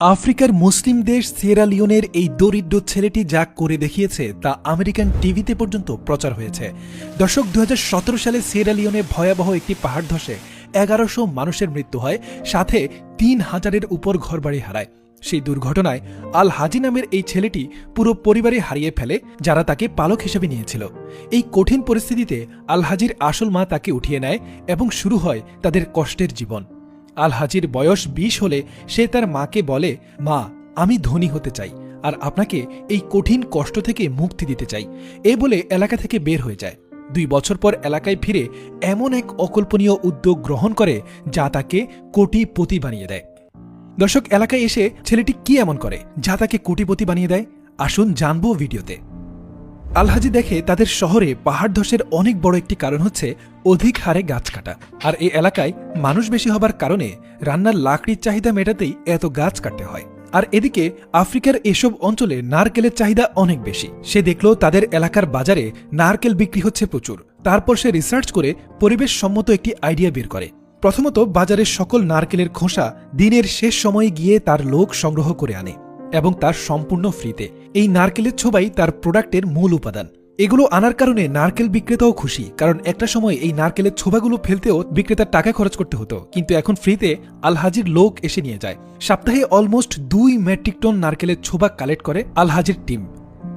আফ্রিকার মুসলিম দেশ সিয়েরা লিওনের এই দরিদ্র ছেলেটি যা করে দেখিয়েছে তা আমেরিকান টিভিতে পর্যন্ত প্রচার হয়েছে। দর্শক, ২০১৭ সালে সিয়েরা লিওনে ভয়াবহ একটি পাহাড় ধসে ১১০০ মানুষের মৃত্যু হয়, সাথে ৩,০০০-এর উপর ঘরবাড়ি হারায়। সেই দুর্ঘটনায় আল হাজি নামের এই ছেলেটি পুরো পরিবারে হারিয়ে ফেলে, যারা তাকে পালক হিসেবে নিয়েছিল। এই কঠিন পরিস্থিতিতে আল হাজির আসল মা তাকে উঠিয়ে নেয় এবং শুরু হয় তাদের কষ্টের জীবন। আল হাজির বয়স ২০ হলে সে তার মাকে বলে, মা, আমি ধনী হতে চাই আর আপনাকে এই কঠিন কষ্ট থেকে মুক্তি দিতে চাই। এ বলে এলাকা থেকে বের হয়ে যায়। ২ বছর পর এলাকায় ফিরে এমন এক অকল্পনীয় উদ্যোগ গ্রহণ করে যা তাকে কোটিপতি বানিয়ে দেয়। দর্শক, এলাকায় এসে ছেলেটি কি এমন করে যা তাকে কোটিপতি বানিয়ে দেয়? আসুন জানবো ভিডিওতে। আল হাজি দেখে তাদের শহরে পাহাড় ধসের অনেক বড় একটি কারণ হচ্ছে অধিক হারে গাছ কাটা, আর এই এলাকায় মানুষ বেশি হবার কারণে রান্নার লাকড়ির চাহিদা মেটাতেই এত গাছ কাটতে হয়। আর এদিকে আফ্রিকার এসব অঞ্চলে নারকেলের চাহিদা অনেক বেশি। সে দেখল তাদের এলাকার বাজারে নারকেল বিক্রি হচ্ছে প্রচুর। তারপর সে রিসার্চ করে পরিবেশ সম্মত একটি আইডিয়া বের করে। প্রথমত বাজারের সকল নারকেলের খোসা দিনের শেষ সময়ে গিয়ে তার লোক সংগ্রহ করে আনে, এবং তার সম্পূর্ণ ফ্রিতে। এই নারকেলের ছোবাই তার প্রোডাক্টের মূল উপাদান। এগুলো আনার কারণে নারকেল বিক্রেতাও খুশি, কারণ একটা সময় এই নারকেলের ছোবাগুলো ফেলতেও বিক্রেতার টাকা খরচ করতে হতো, কিন্তু এখন ফ্রিতে আল হাজির লোক এসে নিয়ে যায়। সপ্তাহে অলমোস্ট ২ মেট্রিক টন নারকেলের ছোবা কালেক্ট করে আল হাজির টিম।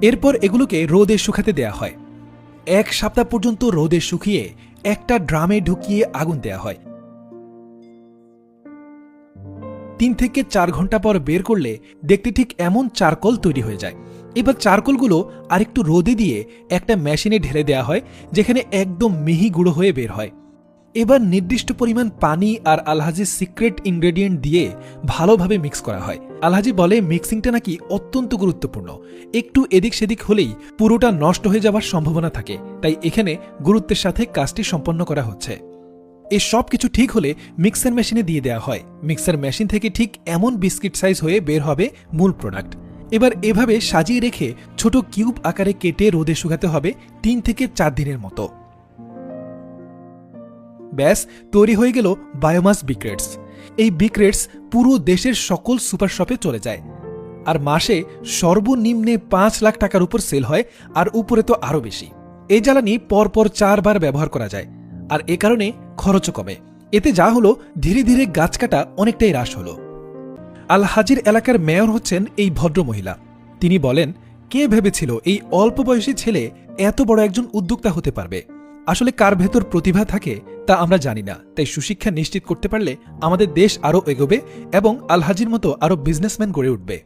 এরপর এগুলোকে রোদে শুকাতে দেয়া হয়। ১ সপ্তাহ পর্যন্ত রোদে শুকিয়ে একটা ড্রামে ঢুকিয়ে আগুন দেয়া হয়। ৩ থেকে ৪ ঘন্টা পর বের করলে দেখতে ঠিক এমন চারকোল তৈরি হয়ে যায়। এবার চারকোলগুলো আরেকটু রোদে দিয়ে একটা মেশিনে ঢেলে দেওয়া হয়, যেখানে একদম মিহি গুঁড়ো হয়ে বের হয়। এবার নির্দিষ্ট পরিমাণ পানি আর আলহাজির সিক্রেট ইনগ্রেডিয়েন্ট দিয়ে ভালোভাবে মিক্স করা হয়। আলহাজি বলে মিক্সিংটা নাকি অত্যন্ত গুরুত্বপূর্ণ। একটু এদিক সেদিক হলেই পুরোটা নষ্ট হয়ে যাওয়ার সম্ভাবনা থাকে, তাই এখানে গুরুত্বের সাথে কাজটি সম্পন্ন করা হচ্ছে। এই সব কিছু ঠিক হলে মিক্সার মেশিনে দিয়ে দেওয়া হয়। মিক্সার মেশিন থেকে ঠিক এমন বিস্কিট সাইজ হয়ে বের হবে মূল প্রোডাক্ট। এবার এভাবে সাজিয়ে রেখে ছোট কিউব আকারে কেটে রোদে শুকাতে হবে ৩ থেকে ৪ দিনের মতো। ব্যাস, তৈরি হয়ে গেল বায়োমাস বিক্রেটস। এই বিক্রেটস পুরো দেশের সকল সুপার শপে চলে যায়, আর মাসে সর্বনিম্নে ৫ লাখ টাকার উপর সেল হয়, আর উপরে তো আরও বেশি। এই জ্বালানি পরপর ৪ বার ব্যবহার করা যায়, আর এ কারণে খরচও কমে। এতে যা হলো, ধীরে ধীরে গাছ কাটা অনেকটাই হ্রাস হলো। আল হাজির এলাকার মেয়র হচ্ছেন এই ভদ্র মহিলা। তিনি বলেন, কে ভেবেছিল এই অল্প বয়সী ছেলে এত বড় একজন উদ্যোক্তা হতে পারবে? আসলে কার ভেতর প্রতিভা থাকে তা আমরা জানি না, তাই সুশিক্ষা নিশ্চিত করতে পারলে আমাদের দেশ আরও এগোবে এবং আল হাজির মতো আরও বিজনেসম্যান গড়ে উঠবে।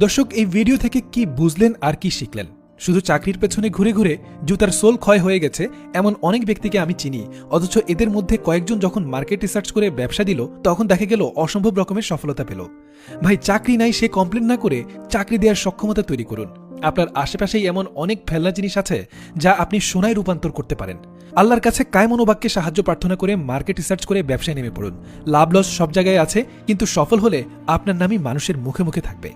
দর্শক, এই ভিডিও থেকে কি বুঝলেন আর কি শিখলেন? শুধু চাকরির পেছনে ঘুরে ঘুরে জুতার সোল ক্ষয় হয়ে গেছে এমন অনেক ব্যক্তিকে আমি চিনি, অথচ এদের মধ্যে কয়েকজন যখন মার্কেট রিসার্চ করে ব্যবসা দিল, তখন দেখা গেল অসম্ভব রকমের সফলতা পেল। ভাই, চাকরি নাই সে কমপ্লেন না করে চাকরি দেওয়ার সক্ষমতা তৈরি করুন। আপনার আশেপাশেই এমন অনেক ফেলনা জিনিস আছে যা আপনি সোনায় রূপান্তর করতে পারেন। আল্লাহর কাছে কায় মনোবাক্যে সাহায্য প্রার্থনা করে মার্কেট রিসার্চ করে ব্যবসায় নেমে পড়ুন। লাভ লস সব জায়গায় আছে, কিন্তু সফল হলে আপনার নামই মানুষের মুখে মুখে থাকবে।